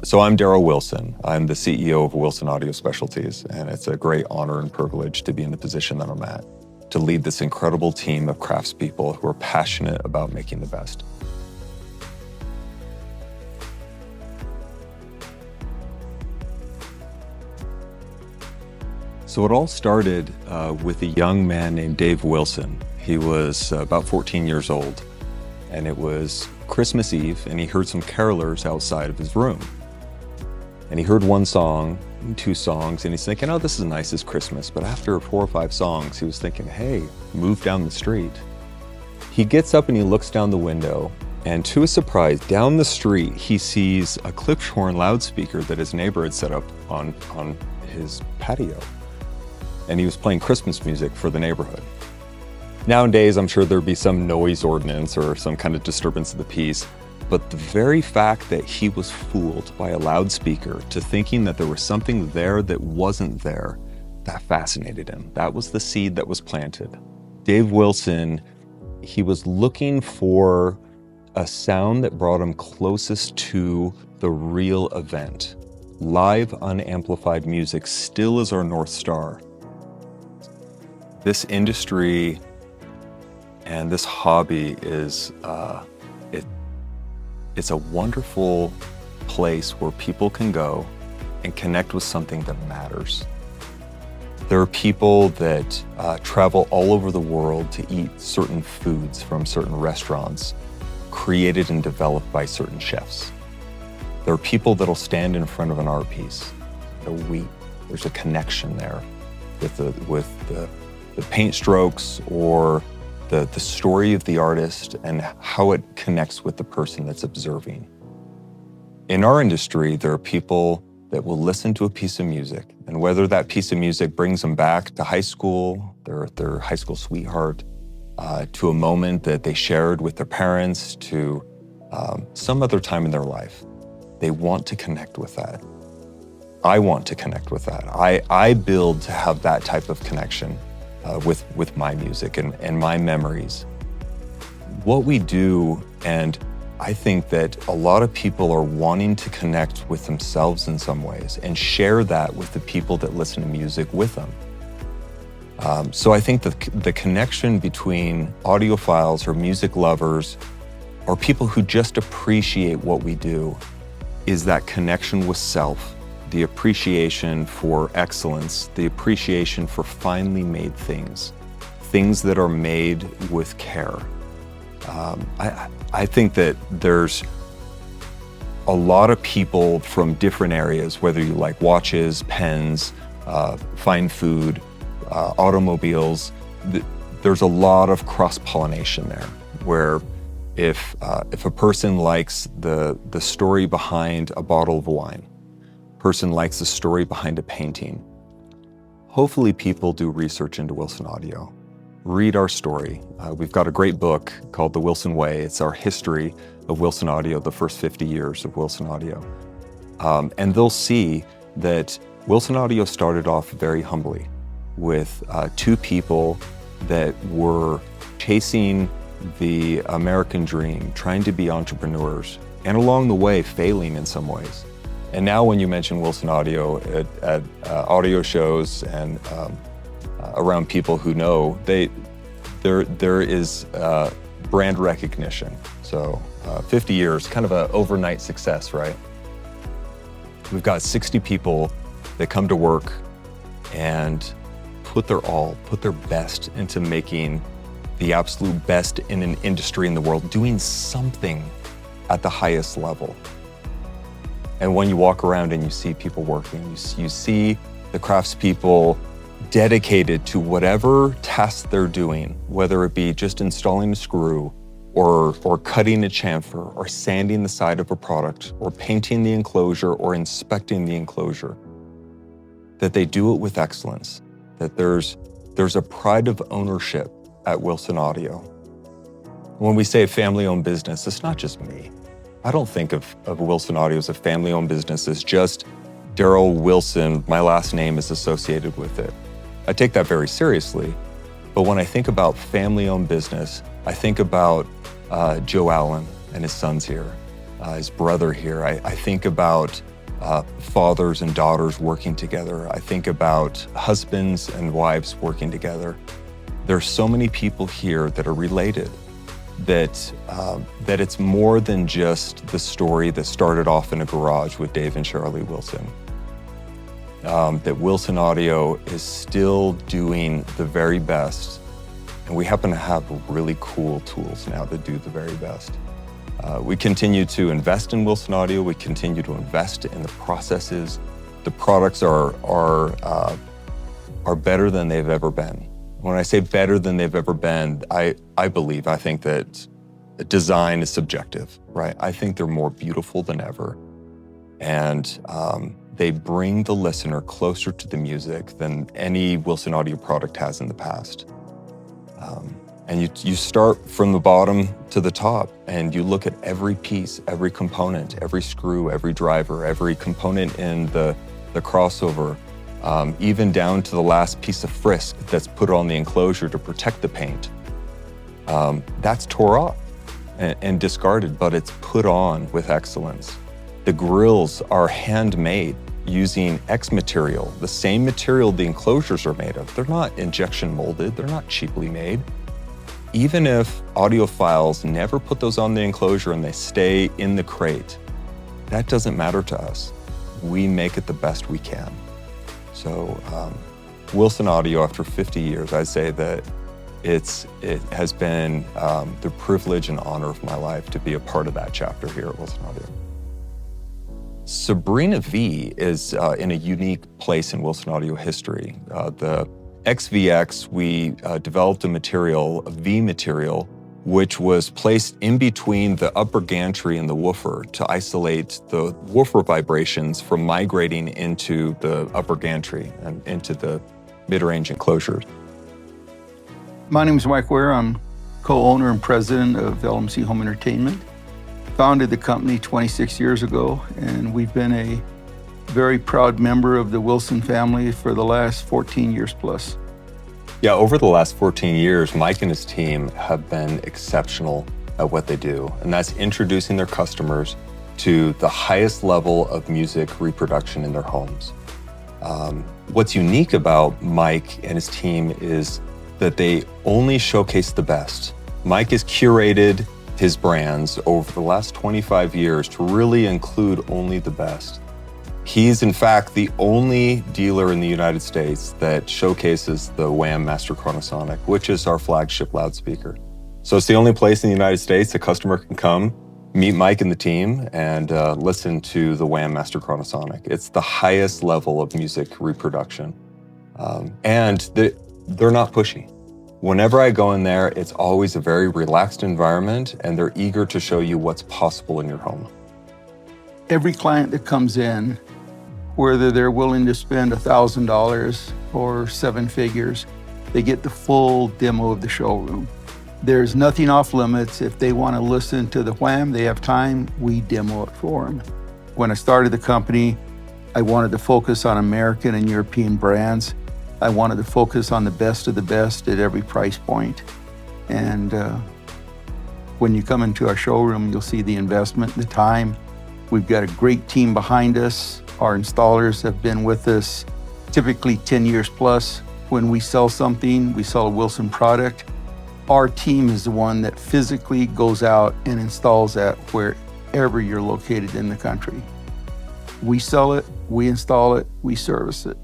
So I'm Daryl Wilson. I'm the CEO of Wilson Audio Specialties, and it's a great honor and privilege to be in the position that I'm at, to lead this incredible team of craftspeople who are passionate about making the best. So it all started with a young man named Dave Wilson. He was about 14 years old, and it was Christmas Eve, and he heard some carolers outside of his room. And he heard one song, two songs, and he's thinking, oh, this is nice, it's Christmas. But after 4 or 5 songs, he was thinking, hey, move down the street. He gets up and he looks down the window, and to his surprise, down the street, he sees a Klipschorn loudspeaker that his neighbor had set up on his patio. And he was playing Christmas music for the neighborhood. Nowadays, I'm sure there'd be some noise ordinance or some kind of disturbance of the peace, but the very fact that he was fooled by a loudspeaker to thinking that there was something there that wasn't there, that fascinated him. That was the seed that was planted. Dave Wilson, he was looking for a sound that brought him closest to the real event. Live, unamplified music still is our North Star. This industry and this hobby is, it's a wonderful place where people can go and connect with something that matters. There are people that travel all over the world to eat certain foods from certain restaurants created and developed by certain chefs. There are people that'll stand in front of an art piece, they'll weep. There's a connection there with the paint strokes or the story of the artist and how it connects with the person that's observing. In our industry, there are people that will listen to a piece of music, and whether that piece of music brings them back to high school, their high school sweetheart, to a moment that they shared with their parents, to some other time in their life, they want to connect with that. I want to connect with that. I build to have that type of connection with my music and my memories. What we do, and I think that a lot of people are wanting to connect with themselves in some ways and share that with the people that listen to music with them. So I think the connection between audiophiles or music lovers or people who just appreciate what we do is that connection with self, the appreciation for excellence, the appreciation for finely made things that are made with care. I think that there's a lot of people from different areas, whether you like watches, pens, fine food, automobiles, there's a lot of cross-pollination there, where if a person likes the story behind a bottle of wine, person likes the story behind a painting, hopefully people do research into Wilson Audio. Read our story. We've got a great book called The Wilson Way. It's our history of Wilson Audio, the first 50 years of Wilson Audio. And they'll see that Wilson Audio started off very humbly with 2 people that were chasing the American dream, trying to be entrepreneurs, and along the way failing in some ways. And now when you mention Wilson Audio at audio shows and around people who know, there is brand recognition. So 50 years, kind of an overnight success, right? We've got 60 people that come to work and put their all, put their best into making the absolute best in an industry in the world, doing something at the highest level. And when you walk around and you see people working, you see the craftspeople dedicated to whatever task they're doing, whether it be just installing a screw or cutting a chamfer or sanding the side of a product or painting the enclosure or inspecting the enclosure, that they do it with excellence, that there's a pride of ownership at Wilson Audio. When we say family-owned business, it's not just me. I don't think of Wilson Audio as a family-owned business as just Daryl Wilson, my last name is associated with it. I take that very seriously, but when I think about family-owned business, I think about Joe Allen and his sons here, his brother here. I think about fathers and daughters working together. I think about husbands and wives working together. There are so many people here that are related, that it's more than just the story that started off in a garage with Dave and Shirley Wilson. That Wilson Audio is still doing the very best, and we happen to have really cool tools now that do the very best. We continue to invest in Wilson Audio. We continue to invest in the processes. The products are better than they've ever been. When I say better than they've ever been, I think that design is subjective, right? I think they're more beautiful than ever. And they bring the listener closer to the music than any Wilson Audio product has in the past. And you start from the bottom to the top, and you look at every piece, every component, every screw, every driver, every component in the crossover, even down to the last piece of frisk that's put on the enclosure to protect the paint. That's tore off and discarded, but it's put on with excellence. The grills are handmade using X material, the same material the enclosures are made of. They're not injection molded, they're not cheaply made. Even if audiophiles never put those on the enclosure and they stay in the crate, that doesn't matter to us. We make it the best we can. So Wilson Audio, after 50 years, I'd say that it has been the privilege and honor of my life to be a part of that chapter here at Wilson Audio. Sabrina V is in a unique place in Wilson Audio history. The XVX, we developed a material, a V material, which was placed in between the upper gantry and the woofer to isolate the woofer vibrations from migrating into the upper gantry and into the mid-range enclosures. My name is Mike Ware. I'm co-owner and president of LMCHomeEntertainment. Founded the company 26 years ago, and we've been a very proud member of the Wilson family for the last 14 years plus. Yeah, over the last 14 years, Mike and his team have been exceptional at what they do, and that's introducing their customers to the highest level of music reproduction in their homes. What's unique about Mike and his team is that they only showcase the best. Mike has curated his brands over the last 25 years to really include only the best. He's in fact the only dealer in the United States that showcases the Wham! Master Chronosonic, which is our flagship loudspeaker. So it's the only place in the United States a customer can come, meet Mike and the team, and listen to the Wham! Master Chronosonic. It's the highest level of music reproduction. And they're not pushy. Whenever I go in there, it's always a very relaxed environment, and they're eager to show you what's possible in your home. Every client that comes in, whether they're willing to spend $1,000 or 7 figures, they get the full demo of the showroom. There's nothing off limits. If they want to listen to the Wham, they have time, we demo it for them. When I started the company, I wanted to focus on American and European brands. I wanted to focus on the best of the best at every price point. And when you come into our showroom, you'll see the investment, the time. We've got a great team behind us. Our installers have been with us typically 10 years plus. When we sell something, we sell a Wilson product, our team is the one that physically goes out and installs that wherever you're located in the country. We sell it, we install it, we service it.